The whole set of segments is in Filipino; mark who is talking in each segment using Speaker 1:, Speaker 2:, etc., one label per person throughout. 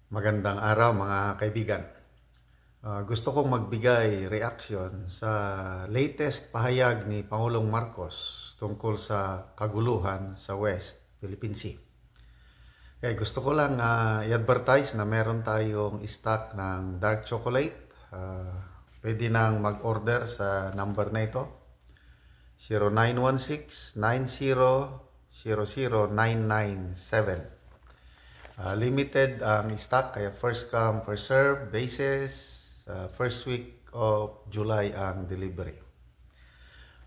Speaker 1: Magandang araw mga kaibigan. Gusto kong magbigay reaksyon sa latest pahayag ni Pangulong Marcos tungkol sa kaguluhan sa West Philippine Sea. Kaya gusto ko lang i-advertise na meron tayong stock ng dark chocolate. Pwede nang mag-order sa number na ito, 0916-9000-997. Limited ang stock, kaya first come first serve basis. First week of July ang delivery.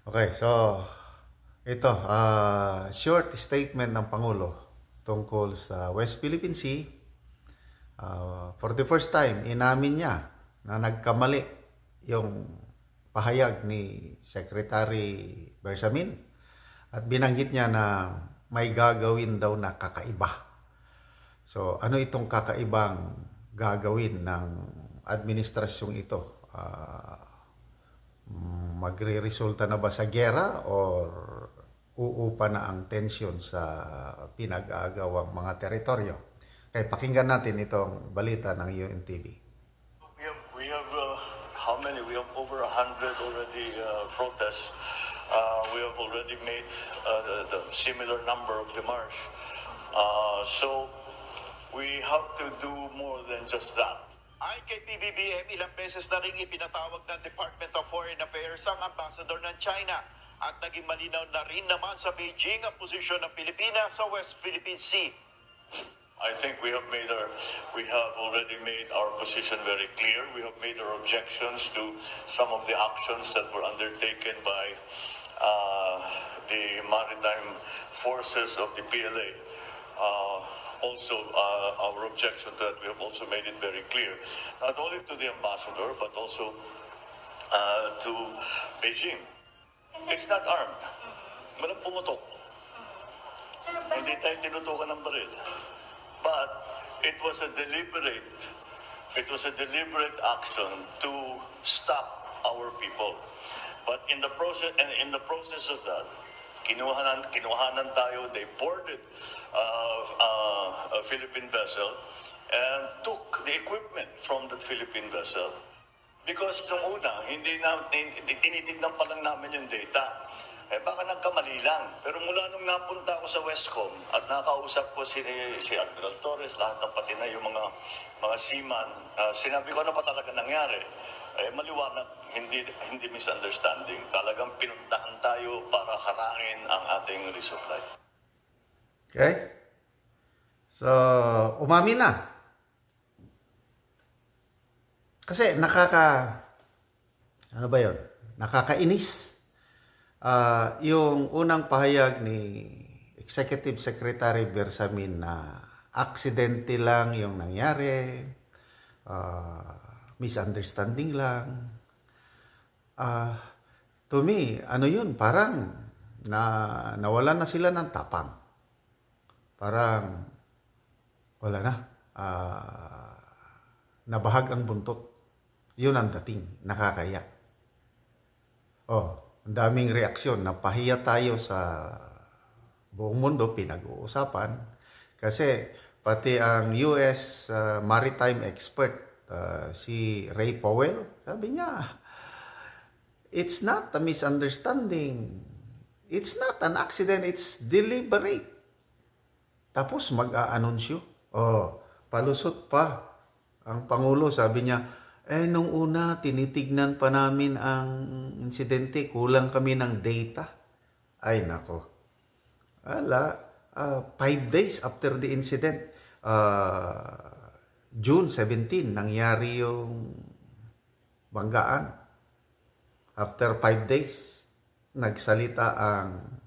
Speaker 1: Okay, so ito short statement ng Pangulo tungkol sa West Philippine Sea. For the first time, inamin niya na nagkamali yung pahayag ni Secretary Bersamin at binanggit niya na may gagawin daw na kakaiba. So, ano itong kakaibang gagawin ng administrasyong ito? Magre-resulta na ba sa giyera or uupa na ang tensyon sa pinag-aagawang mga teritoryo? Kaya pakinggan natin itong balita ng UNTV.
Speaker 2: We have how many? We have over 100 already protests. We have already made the similar number of demarches. So we have to do more than just that.
Speaker 3: Ayon kay PBBM, ilang beses na rin ipinatawag ng Department of Foreign Affairs ang ambassador ng China at naging malinaw na rin naman sa Beijing ang posisyon ng Pilipinas sa West Philippine Sea.
Speaker 2: I think we have already made our position very clear. We have made our objections to some of the actions that were undertaken by the maritime forces of the PLA. Also, our objection to that, we have also made it very clear, not only to the ambassador, but also to Beijing. It's not armed. Walang pumutok. Hindi tayo tinutukan ng baril. But it was a deliberate action to stop our people. But in the process of that, kinuhanan tayo. They boarded a Philippine vessel and took the equipment from that Philippine vessel. Because nung una, tinitignan pa lang namin yung data. Baka nagkamali lang. Pero mula nung napunta ako sa Westcom at nakausap ko si Admiral Torres, lahat ng pati na yung mga seaman, sinabi ko ano pa talaga nangyari. Maliwanag, hindi misunderstanding. Talagang pinuntahan tayo para harangin ang ating resupply.
Speaker 1: Okay? So, umamin na. Kasi ano ba yun? Nakakainis. Yung unang pahayag ni Executive Secretary Bersamin na aksidente lang yung nangyari, misunderstanding lang. To me, ano yun? Parang nawalan na sila ng tapang. Parang wala na. Nabahag ang buntot. Yun ang dating. Nakakaya. Ang daming reaksyon. Napahiya tayo sa buong mundo. Pinag-uusapan. Kasi pati ang US maritime expert, si Ray Powell, sabi niya, it's not a misunderstanding. It's not an accident. It's deliberate. Tapos mag-aanunsyo. Palusot pa. Ang Pangulo, sabi niya, nung una, tinitignan pa namin ang insidente. Kulang kami ng data. Ay, nako. 5 days after the incident, June 17, nangyari yung banggaan. After 5 days, nagsalita ang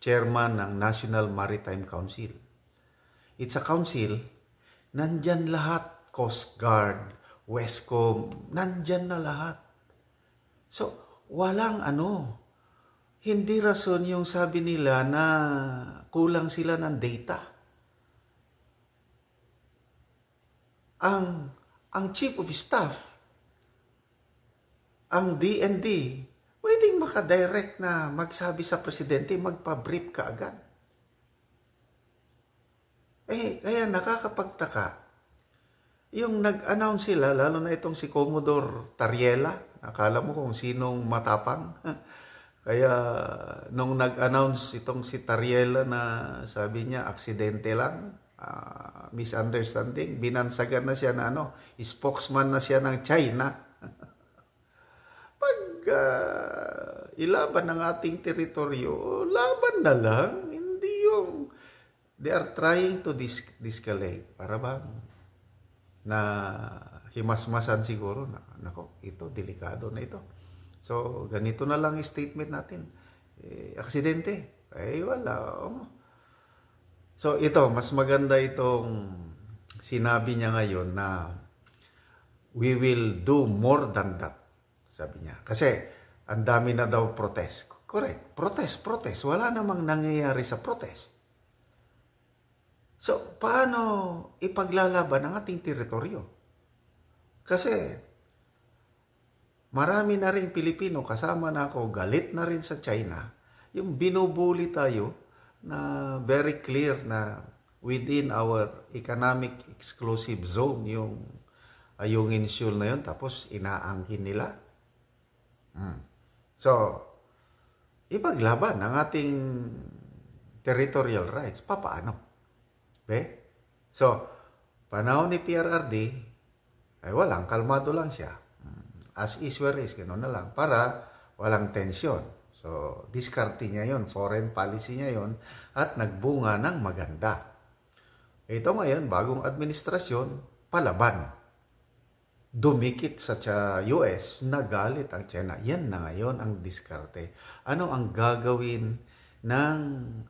Speaker 1: chairman ng National Maritime Council. It's a council, nandyan lahat, Coast Guard, Westcom, nandyan na lahat. So, walang hindi rason yung sabi nila na kulang sila ng data. Ang Chief of Staff, ang DND, pwedeng makadirect na magsabi sa Presidente, magpa-brief ka agad. Kaya nakakapagtaka Yung nag-announce sila, lalo na itong si Commodore Tariela, akala mo kung sinong matapang. Kaya nung nag-announce itong si Tariela na sabi niya, aksidente lang, misunderstanding, binansagan na siya na spokesman na siya ng China. Pag ilaban ng ating teritoryo, laban na lang, hindi yung they are trying to de-escalate. Para bang na himasmasan siguro na, nako, ito, delikado na ito. So, ganito na lang yung statement natin. Aksidente. Wala. So, ito, mas maganda itong sinabi niya ngayon na we will do more than that, sabi niya. Kasi, ang dami na daw protest. Correct. Protest. Wala namang nangyayari sa protest. So, paano ipaglalaban ang ating teritoryo? Kasi, marami na rin Pilipino, kasama na ako, galit na rin sa China, yung binubuli tayo na very clear na within our economic exclusive zone, yung insul na yun, tapos inaangkin nila. So, ipaglaban ang ating territorial rights. Paano? So, panahon ni PRRD, walang, kalmado lang siya. As is where is, gano'n na lang, para walang tensyon. So, diskarte niya yon, foreign policy niya yon, at nagbunga ng maganda. Ito ngayon, bagong administrasyon, palaban. Dumikit sa US, nagalit ang China. Yan na ngayon ang diskarte. Ano ang gagawin ng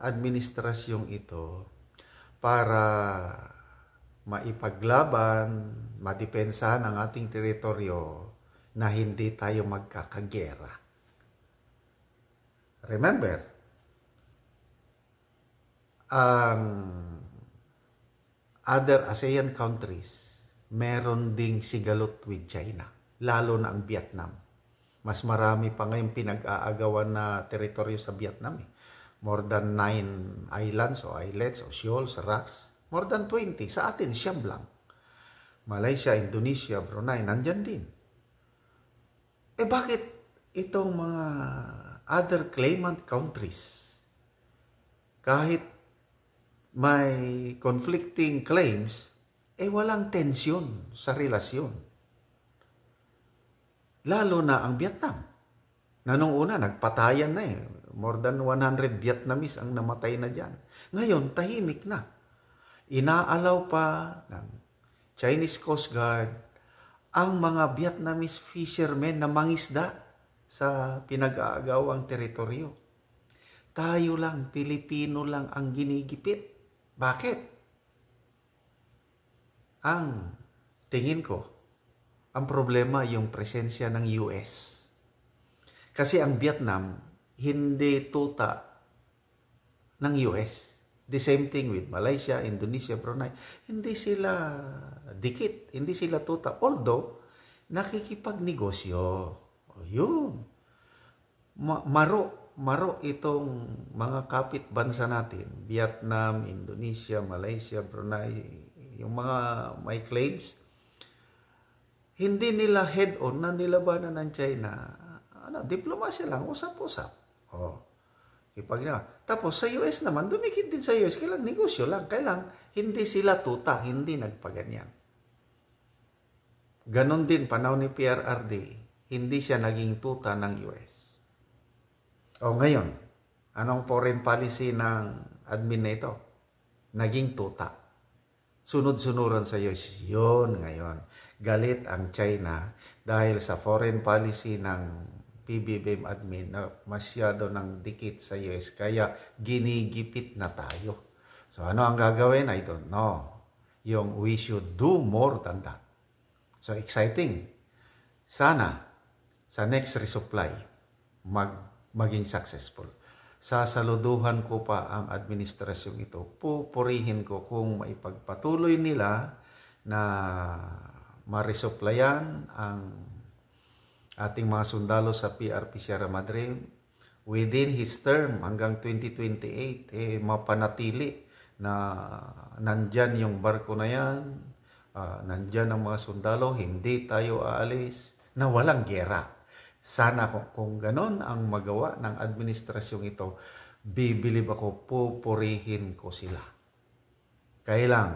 Speaker 1: administrasyong ito para maipaglaban, madepensahan ang ating teritoryo na hindi tayo magkakagera? Remember, ang other ASEAN countries, meron ding sigalot with China, lalo na ang Vietnam. Mas marami pa ngayong pinag-aagawan na teritoryo sa Vietnam. More than 9 islands o islets o shoals, rocks. More than 20. Sa atin, siyam lang. Malaysia, Indonesia, Brunei, nandyan din. Bakit itong mga other claimant countries, kahit may conflicting claims, walang tensyon sa relasyon? Lalo na ang Vietnam, na nung una nagpatayan na More than 100 Vietnamese ang namatay na dyan. Ngayon, tahimik na. Inaalaw pa ng Chinese Coast Guard ang mga Vietnamese fishermen na mangisda sa pinag-aagawang teritoryo. Tayo lang, Pilipino lang ang ginigipit. Bakit? Ang tingin ko, ang problema yung presensya ng US. Kasi ang Vietnam, hindi tuta ng US. The same thing with Malaysia, Indonesia, Brunei. Hindi sila dikit, hindi sila tuta. Although, nakikipagnegosyo. Yun. Maro itong mga kapit bansa natin. Vietnam, Indonesia, Malaysia, Brunei, yung mga may claims. Hindi nila head-on na nilabanan ng China. Diplomasya lang, usap-usap. Tapos sa US naman, dumikit din sa US. Kailang negosyo lang. Kailang hindi sila tuta, hindi nagpaganyan. Ganon din panahon ni PRRD, hindi siya naging tuta ng US. Ngayon, anong foreign policy ng admin na ito? Naging tuta. Sunod-sunuran sa US. Yun ngayon. Galit ang China dahil sa foreign policy ng PBBM admin na masyado ng dikit sa US, kaya ginigipit na tayo. So ano ang gagawin? I don't know. Yung we should do more than that. So exciting. Sana sa next resupply maging successful. Sasaluduhan ko pa ang administrasyong ito. Pupurihin ko kung maipagpatuloy nila na maresupplyan ang ating mga sundalo sa PRP Sierra Madre within his term hanggang 2028, mapanatili na nandyan yung barko na yan, nandyan ang mga sundalo, hindi tayo aalis, na walang gera. Sana kung ganon ang magawa ng administrasyong ito, bibilib ako, pupurihin ko sila. Kaya lang,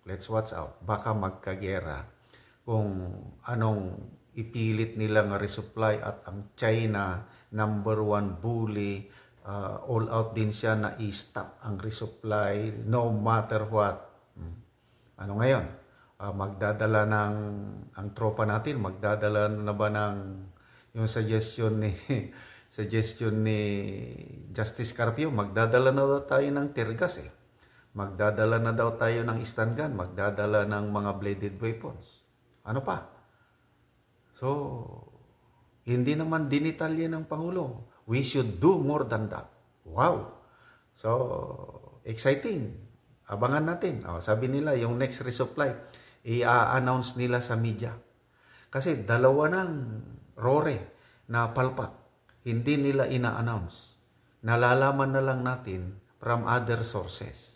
Speaker 1: let's watch out, baka magkagera kung anong ipilit nilang resupply at ang China, #1 bully, all out din siya na i-stop ang resupply no matter what. Ano ngayon? Magdadala ng, ang tropa natin, magdadala na ba ng yung suggestion ni Justice Carpio, magdadala na daw tayo ng tear gas eh. Magdadala na daw tayo ng stun gun, magdadala ng mga bladed weapons. Ano pa? So, hindi naman dinitalya ng Pangulo. We should do more than that. Wow! So, exciting. Abangan natin. Sabi nila, yung next resupply, i-announce nila sa media. Kasi dalawa ng rore na palpak, hindi nila ina-announce. Nalalaman na lang natin from other sources.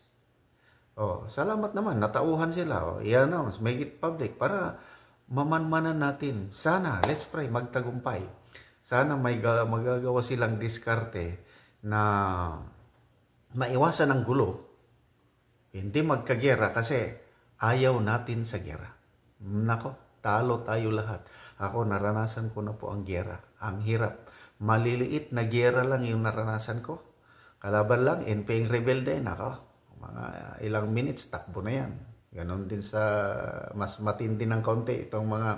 Speaker 1: Salamat naman, natauhan sila. I-announce, make it public para mamanmanan natin. Sana, let's pray, magtagumpay. Sana may magagawa silang diskarte na maiwasan ang gulo. Hindi magkagera kasi ayaw natin sa gera. Nako, talo tayo lahat. Ako, naranasan ko na po ang gera. Ang hirap. Maliliit na gera lang yung naranasan ko. Kalaban lang, NPA rebelde. Nako, mga ilang minutes, takbo na yan. Ganon din sa mas matindi ng konti itong mga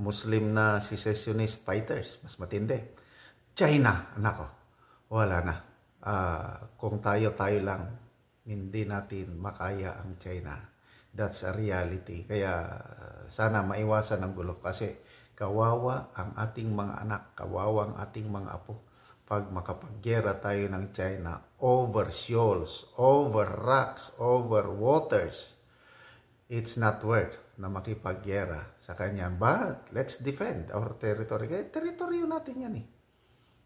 Speaker 1: Muslim na secessionist fighters. Mas matindi. China, nako, wala na. Kung tayo lang, hindi natin makaya ang China. That's a reality. Kaya sana maiwasan ang gulo kasi kawawa ang ating mga anak, kawawa ang ating mga apo. Pag makapaggera tayo ng China over shoals, over rocks, over waters, it's not worth na makipaggera sa kanya. But let's defend our territory. Kaya teritoryo natin yan eh.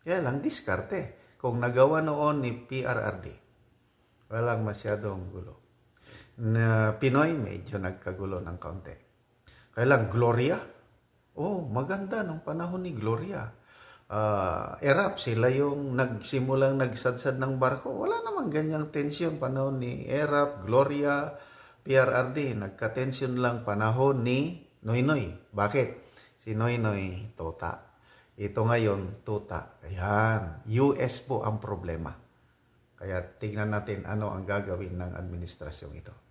Speaker 1: Kaya lang diskarte. Kung nagawa noon ni PRRD, walang masyadong gulo. Na Pinoy, medyo nagkagulo ng kaunti. Kaya lang, Gloria, maganda nung panahon ni Gloria. Erap, sila yung nagsimulang nagsadsad ng barko. Wala namang ganyang tensyon panahon ni Erap, Gloria, PRRD. Nagka-tension lang panahon ni Noynoy. Bakit? Si Noynoy, tota. Ito ngayon, tuta. Ayan, US po ang problema. Kaya tingnan natin ano ang gagawin ng administrasyong ito.